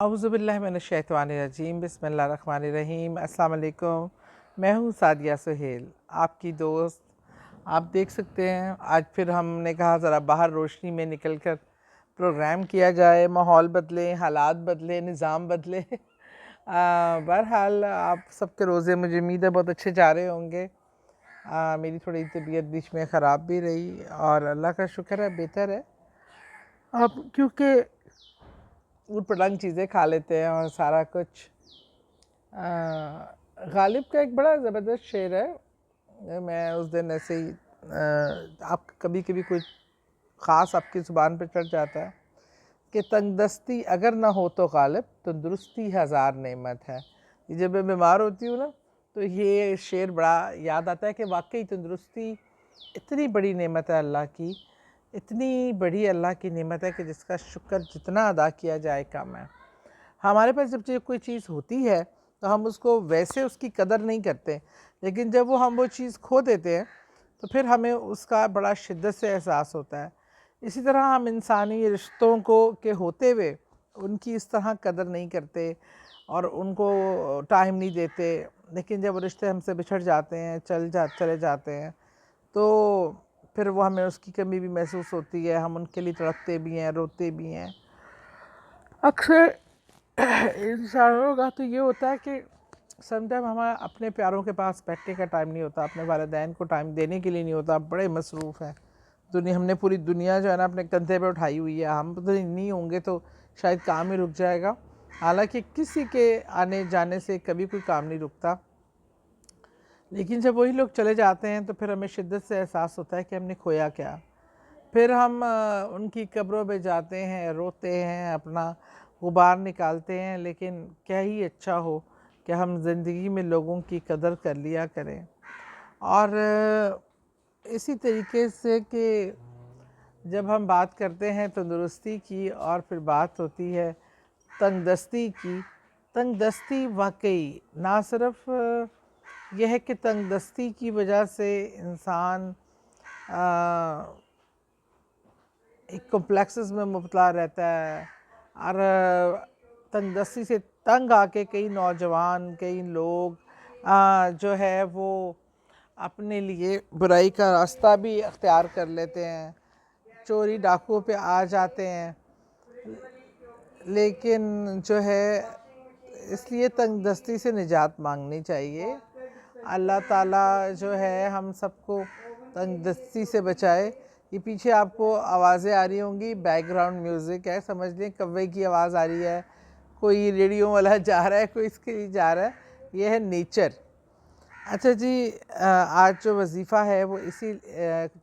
اعوذ باللہ من الشیطان الرجیم، بسم اللہ الرحمن الرحیم۔ السلام علیکم، میں ہوں سعدیہ سہیل، آپ کی دوست۔ آپ دیکھ سکتے ہیں آج پھر ہم نے کہا ذرا باہر روشنی میں نکل کر پروگرام کیا جائے، ماحول بدلے، حالات بدلے، نظام بدلے۔ بہرحال آپ سب کے روزے مجھے امید ہے بہت اچھے جا رہے ہوں گے۔ میری تھوڑی طبیعت بیچ میں خراب بھی رہی اور اللہ کا شکر ہے بہتر ہے۔ آپ کیونکہ اوٹ پٹانگ چیزیں کھا لیتے ہیں اور سارا کچھ۔ غالب کا ایک بڑا زبردست شعر ہے، میں اس دن ایسے ہی آپ کبھی کبھی کوئی خاص آپ کی زبان پہ چڑھ جاتا ہے کہ تنگ دستی اگر نہ ہو تو غالب، تندرستی ہزار نعمت ہے۔ جب میں بیمار ہوتی ہوں نا تو یہ شعر بڑا یاد آتا ہے کہ واقعی تندرستی اتنی بڑی نعمت ہے اللہ کی، اتنی بڑی اللہ کی نعمت ہے کہ جس کا شکر جتنا ادا کیا جائے کم ہے۔ ہمارے پاس جب کوئی چیز ہوتی ہے تو ہم اس کو ویسے اس کی قدر نہیں کرتے، لیکن جب ہم وہ چیز کھو دیتے ہیں تو پھر ہمیں اس کا بڑا شدت سے احساس ہوتا ہے۔ اسی طرح ہم انسانی رشتوں کے ہوتے ہوئے ان کی اس طرح قدر نہیں کرتے اور ان کو ٹائم نہیں دیتے، لیکن جب وہ رشتے ہم سے بچھڑ جاتے ہیں، چلے جاتے ہیں تو پھر وہ ہمیں اس کی کمی بھی محسوس ہوتی ہے، ہم ان کے لیے تڑپتے بھی ہیں، روتے بھی ہیں۔ اکثر انسانوں کا تو یہ ہوتا ہے کہ سم ٹائم ہمارا اپنے پیاروں کے پاس بیٹھنے کا ٹائم نہیں ہوتا، اپنے والدین کو ٹائم دینے کے لیے نہیں ہوتا، بڑے مصروف ہیں۔ ہم نے پوری دنیا جو ہے نا اپنے کندھے پہ اٹھائی ہوئی ہے، ہم نہیں ہوں گے تو شاید کام ہی رک جائے گا۔ حالانکہ کسی کے آنے جانے سے کبھی کوئی کام نہیں رکتا، لیکن جب وہی لوگ چلے جاتے ہیں تو پھر ہمیں شدت سے احساس ہوتا ہے کہ ہم نے کھویا کیا۔ پھر ہم ان کی قبروں پہ جاتے ہیں، روتے ہیں، اپنا غبار نکالتے ہیں، لیکن کیا ہی اچھا ہو کہ ہم زندگی میں لوگوں کی قدر کر لیا کریں۔ اور اسی طریقے سے کہ جب ہم بات کرتے ہیں تندرستی کی اور پھر بات ہوتی ہے تنگ دستی کی، تنگ دستی واقعی نہ صرف یہ ہے کہ تنگ دستی کی وجہ سے انسان ایک کمپلیکسز میں مبتلا رہتا ہے، اور تنگ دستی سے تنگ آ کے کئی نوجوان، کئی لوگ جو ہے وہ اپنے لیے برائی کا راستہ بھی اختیار کر لیتے ہیں، چوری ڈاکوں پہ آ جاتے ہیں۔ لیکن جو ہے اس لیے تنگ دستی سے نجات مانگنی چاہیے۔ اللہ تعالیٰ جو ہے ہم سب کو تنگ دستی سے بچائے۔ یہ پیچھے آپ کو آوازیں آ رہی ہوں گی، بیک گراؤنڈ میوزک ہے، سمجھ لیں کوے کی آواز آ رہی ہے، کوئی ریڈیو والا جا رہا ہے، کوئی اس کے لیے جا رہا ہے، یہ ہے نیچر۔ اچھا جی، آج جو وظیفہ ہے وہ اسی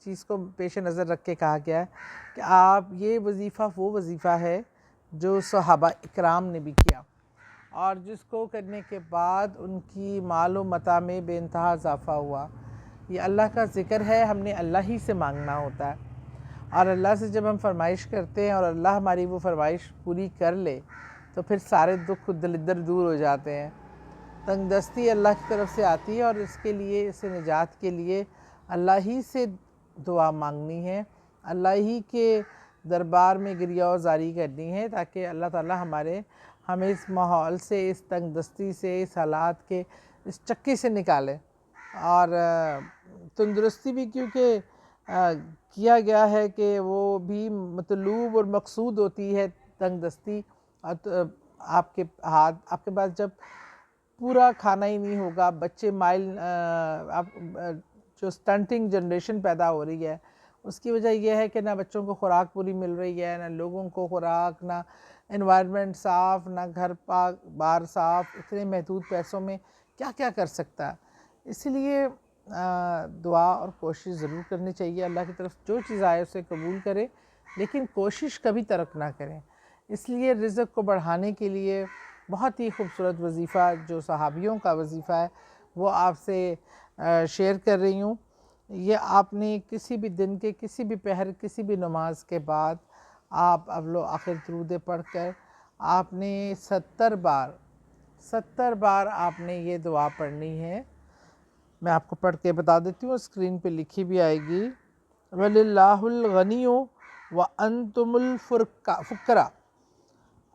چیز کو پیش نظر رکھ کے کہا گیا ہے کہ یہ وظیفہ وہ وظیفہ ہے جو صحابہ اکرام نے بھی کیا، اور جس کو کرنے کے بعد ان کی مال و متاع میں بے انتہا اضافہ ہوا۔ یہ اللہ کا ذکر ہے، ہم نے اللہ ہی سے مانگنا ہوتا ہے، اور اللہ سے جب ہم فرمائش کرتے ہیں اور اللہ ہماری وہ فرمائش پوری کر لے تو پھر سارے دکھ دلدر دور ہو جاتے ہیں۔ تنگ دستی اللہ کی طرف سے آتی ہے اور اس کے لیے، اس سے نجات کے لیے اللہ ہی سے دعا مانگنی ہے، اللہ ہی کے دربار میں گریہ وزاری کرنی ہے، تاکہ اللہ تعالیٰ ہمیں اس ماحول سے، اس تنگ دستی سے، اس حالات کے اس چکے سے نکالے۔ اور تندرستی بھی کیونکہ کیا گیا ہے کہ وہ بھی مطلوب اور مقصود ہوتی ہے تنگ دستی۔ آپ کے پاس جب پورا کھانا ہی نہیں ہوگا، بچے جو سٹنٹنگ جنریشن پیدا ہو رہی ہے، اس کی وجہ یہ ہے کہ نہ بچوں کو خوراک پوری مل رہی ہے، نہ لوگوں کو خوراک، نہ انوائرمنٹ صاف، نہ گھر پاک بار صاف، اتنے محدود پیسوں میں کیا کیا کر سکتا ہے۔ اس لیے دعا اور کوشش ضرور کرنی چاہیے، اللہ کی طرف جو چیز آئے اسے قبول کرے، لیکن کوشش کبھی ترک نہ کریں۔ اس لیے رزق کو بڑھانے کے لیے بہت ہی خوبصورت وظیفہ جو صحابیوں کا وظیفہ ہے وہ آپ سے شیئر کر رہی ہوں۔ یہ آپ نے کسی بھی دن کے کسی بھی پہر، کسی بھی نماز کے بعد آپ اول و آخر درود پڑھ کر آپ نے 70 بار آپ نے یہ دعا پڑھنی ہے۔ میں آپ کو پڑھ کے بتا دیتی ہوں، اسکرین پہ لکھی بھی آئے گی۔ وَلِلَّهُ الْغَنِيُّ وَأَنْتُمُ الْفُقَرَاءُ۔